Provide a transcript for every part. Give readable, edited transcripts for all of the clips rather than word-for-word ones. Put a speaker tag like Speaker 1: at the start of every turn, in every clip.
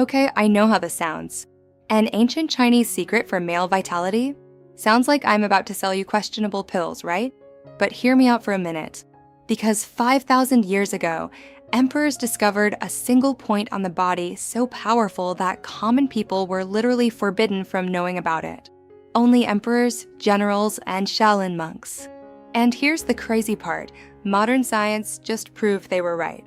Speaker 1: Okay, I know how this sounds. An ancient Chinese secret for male vitality? Sounds like I'm about to sell you questionable pills, right? But hear me out for a minute. Because 5,000 years ago, emperors discovered a single point on the body so powerful that common people were literally forbidden from knowing about it. Only emperors, generals, and Shaolin monks. And here's the crazy part, modern science just proved they were right.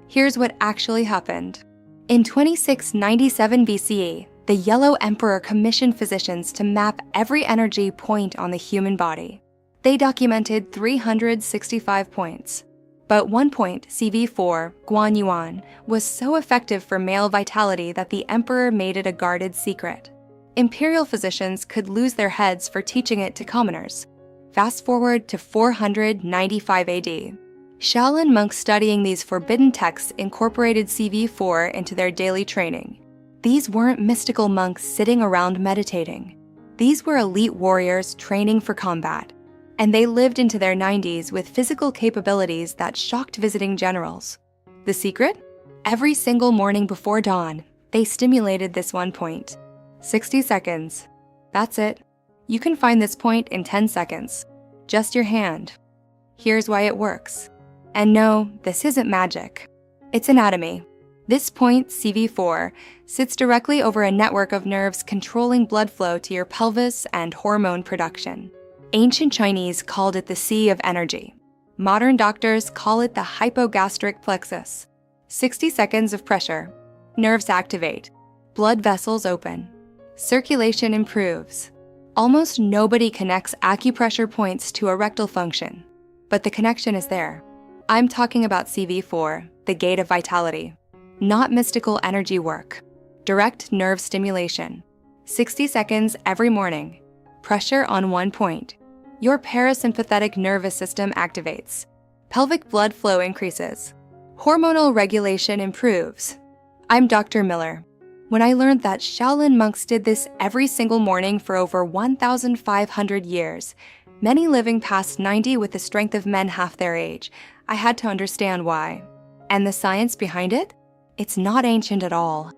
Speaker 1: Here's what actually happened. In 2697 BCE, the Yellow Emperor commissioned physicians to map every energy point on the human body. They documented 365 points. But one point, CV4, Guan Yuan, was so effective for male vitality that the emperor made it a guarded secret. Imperial physicians could lose their heads for teaching it to commoners. Fast forward to 495 AD. Shaolin monks studying these forbidden texts incorporated CV4 into their daily training. These weren't mystical monks sitting around meditating. These were elite warriors training for combat. And they lived into their 90s with physical capabilities that shocked visiting generals. The secret? Every single morning before dawn, they stimulated this one point. 60 seconds. That's it. You can find this point in 10 seconds. Just your hand. Here's why it works. And no, this isn't magic. It's anatomy. This point, CV4, sits directly over a network of nerves controlling blood flow to your pelvis and hormone production. Ancient Chinese called it the sea of energy. Modern doctors call it the hypogastric plexus. 60 seconds of pressure. Nerves activate. Blood vessels open. Circulation improves. Almost nobody connects acupressure points to erectile function, but the connection is there. I'm talking about CV4, the gate of vitality. Not mystical energy work. Direct nerve stimulation. 60 seconds every morning. Pressure on one point. Your parasympathetic nervous system activates. Pelvic blood flow increases. Hormonal regulation improves. I'm Dr. Miller. When I learned that Shaolin monks did this every single morning for over 1,500 years, many living past 90 with the strength of men half their age, I had to understand why. And the science behind it? It's not ancient at all.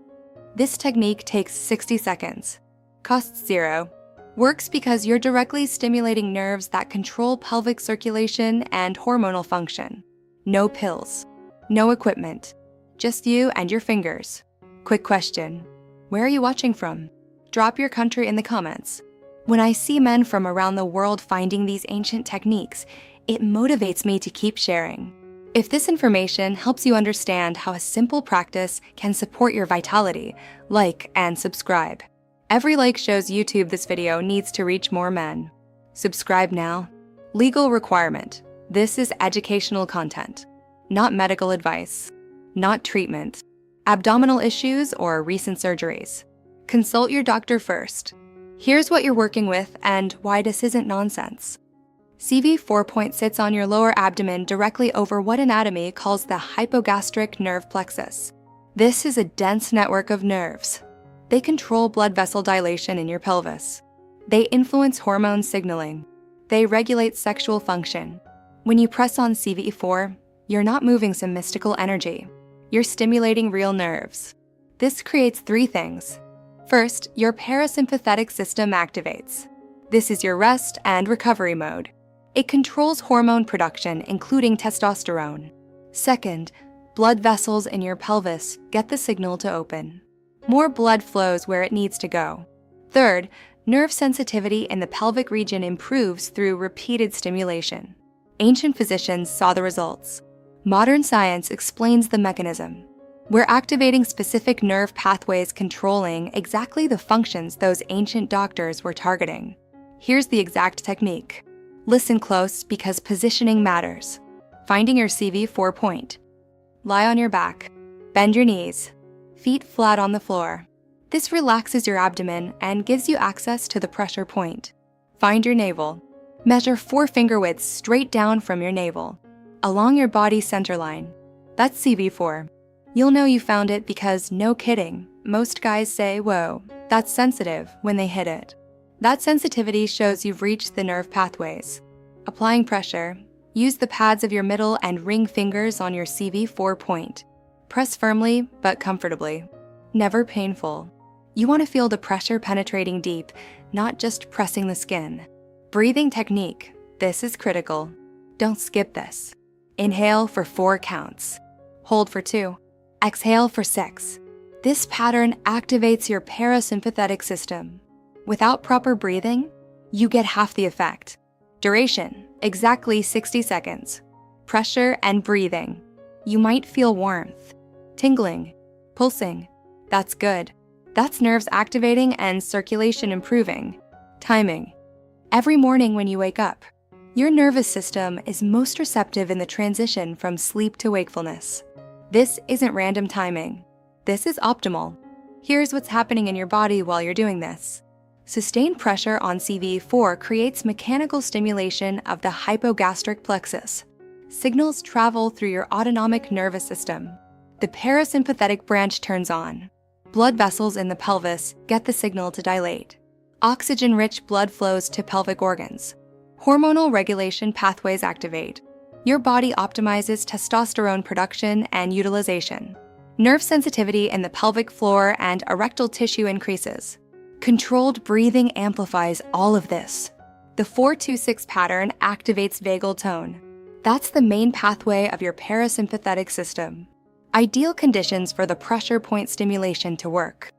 Speaker 1: This technique takes 60 seconds. Costs zero. Works because you're directly stimulating nerves that control pelvic circulation and hormonal function. No pills. No equipment. Just you and your fingers. Quick question. Where are you watching from? Drop your country in the comments. When I see men from around the world finding these ancient techniques, it motivates me to keep sharing. If this information helps you understand how a simple practice can support your vitality, like and subscribe. Every like shows YouTube this video needs to reach more men. Subscribe now. Legal requirement. This is educational content, not medical advice, not treatment, abdominal issues or recent surgeries. Consult your doctor first. Here's what you're working with and why this isn't nonsense. CV4 point sits on your lower abdomen directly over what anatomy calls the hypogastric nerve plexus. This is a dense network of nerves. They control blood vessel dilation in your pelvis. They influence hormone signaling. They regulate sexual function. When you press on CV4, you're not moving some mystical energy. You're stimulating real nerves. This creates three things. First, your parasympathetic system activates. This is your rest and recovery mode. It controls hormone production, including testosterone. Second, blood vessels in your pelvis get the signal to open. More blood flows where it needs to go. Third, nerve sensitivity in the pelvic region improves through repeated stimulation. Ancient physicians saw the results. Modern science explains the mechanism. We're activating specific nerve pathways controlling exactly the functions those ancient doctors were targeting. Here's the exact technique. Listen close because positioning matters. Finding your CV4 point. Lie on your back. Bend your knees. Feet flat on the floor. This relaxes your abdomen and gives you access to the pressure point. Find your navel. Measure 4 finger widths straight down from your navel, along your body center line. That's CV4. You'll know you found it because, no kidding, most guys say, "Whoa, that's sensitive," when they hit it. That sensitivity shows you've reached the nerve pathways. Applying pressure, use the pads of your middle and ring fingers on your CV4 point. Press firmly but comfortably. never painful. You want to feel the pressure penetrating deep, not just pressing the skin. Breathing technique. This is critical. Don't skip this. Inhale for 4 counts. Hold for 2. Exhale for 6. This pattern activates your parasympathetic system. Without proper breathing, you get half the effect. Duration, exactly 60 seconds. Pressure and breathing. You might feel warmth, tingling, pulsing. That's good. That's nerves activating and circulation improving. Timing. Every morning when you wake up, your nervous system is most receptive in the transition from sleep to wakefulness. This isn't random timing. This is optimal. Here's what's happening in your body while you're doing this. Sustained pressure on CV4 creates mechanical stimulation of the hypogastric plexus. Signals travel through your autonomic nervous system. The parasympathetic branch turns on. Blood vessels in the pelvis get the signal to dilate. Oxygen-rich blood flows to pelvic organs. Hormonal regulation pathways activate. Your body optimizes testosterone production and utilization. Nerve sensitivity in the pelvic floor and erectile tissue increases. Controlled breathing amplifies all of this. The 4-2-6 pattern activates vagal tone. That's the main pathway of your parasympathetic system. Ideal conditions for the pressure point stimulation to work.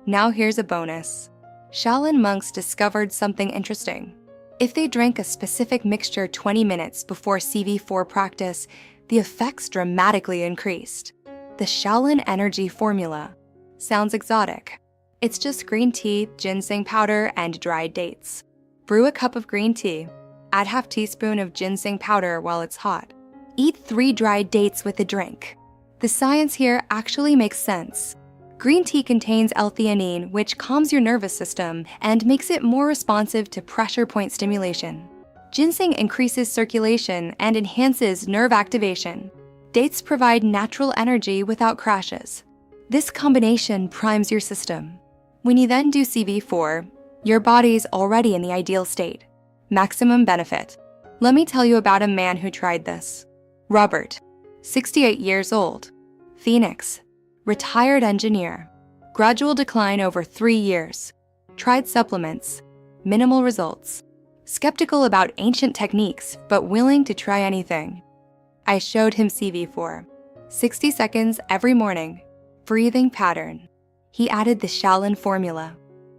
Speaker 1: Now here's a bonus. Shaolin monks discovered something interesting. If they drank a specific mixture 20 minutes before CV4 practice, the effects dramatically increased. The Shaolin Energy Formula. Sounds exotic. It's just green tea, ginseng powder, and dried dates. Brew a cup of green tea. Add half teaspoon of ginseng powder while it's hot. Eat 3 dried dates with the drink. The science here actually makes sense. Green tea contains L-theanine, which calms your nervous system and makes it more responsive to pressure point stimulation. Ginseng increases circulation and enhances nerve activation. Dates provide natural energy without crashes. This combination primes your system. When you then do CV4, your body's already in the ideal state. Maximum benefit. Let me tell you about a man who tried this. Robert, 68 years old, Phoenix, retired engineer. Gradual decline over 3 years. Tried supplements. Minimal results. Skeptical about ancient techniques, but willing to try anything. I showed him CV4. 60 seconds every morning. Breathing pattern. He added the Shaolin formula.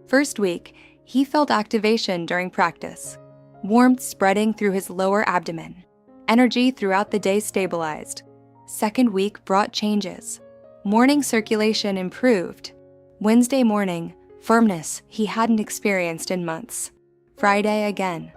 Speaker 1: First week, he felt activation during practice. Warmth spreading through his lower abdomen. Energy throughout the day stabilized. Second week brought changes. Morning circulation improved. Wednesday morning, firmness he hadn't experienced in months. Friday again.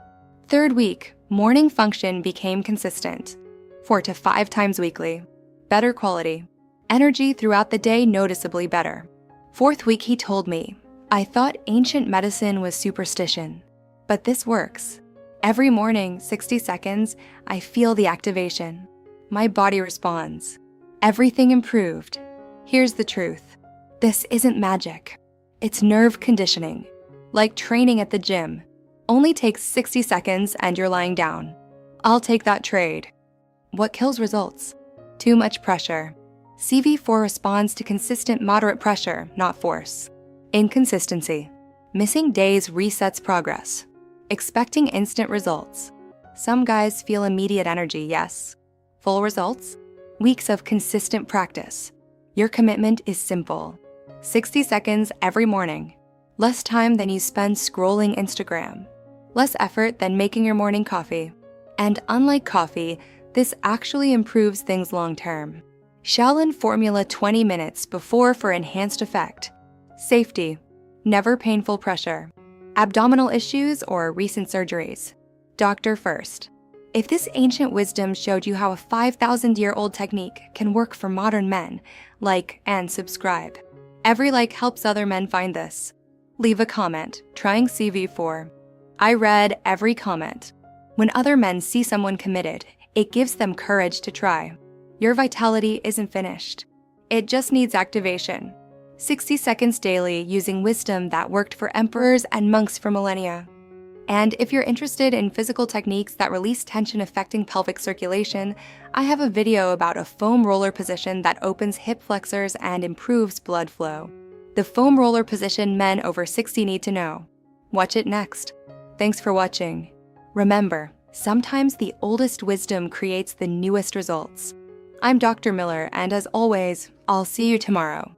Speaker 1: Third week, morning function became consistent. 4 to 5 times weekly. Better quality. Energy throughout the day noticeably better. Fourth week he told me, I thought ancient medicine was superstition, but this works. Every morning, 60 seconds, I feel the activation. My body responds. Everything improved. Here's the truth. This isn't magic. It's nerve conditioning. Like training at the gym. Only takes 60 seconds and you're lying down. I'll take that trade. What kills results? Too much pressure. CV4 responds to consistent moderate pressure, not force. Inconsistency. Missing days resets progress. Expecting instant results. Some guys feel immediate energy, yes. Full results? Weeks of consistent practice. Your commitment is simple. 60 seconds every morning. Less time than you spend scrolling Instagram. Less effort than making your morning coffee. And unlike coffee, this actually improves things long-term. Shaolin formula 20 minutes before for enhanced effect. Safety. Never painful pressure. Abdominal issues or recent surgeries. Doctor first. If this ancient wisdom showed you how a 5,000-year-old technique can work for modern men, like and subscribe. Every like helps other men find this. Leave a comment, trying CV4. I read every comment. When other men see someone committed, it gives them courage to try. Your vitality isn't finished. It just needs activation. 60 seconds daily using wisdom that worked for emperors and monks for millennia. And if you're interested in physical techniques that release tension affecting pelvic circulation, I have a video about a foam roller position that opens hip flexors and improves blood flow. the foam roller position men over 60 need to know. Watch it next. Thanks for watching. Remember, sometimes the oldest wisdom creates the newest results. I'm Dr. Miller, and as always, I'll see you tomorrow.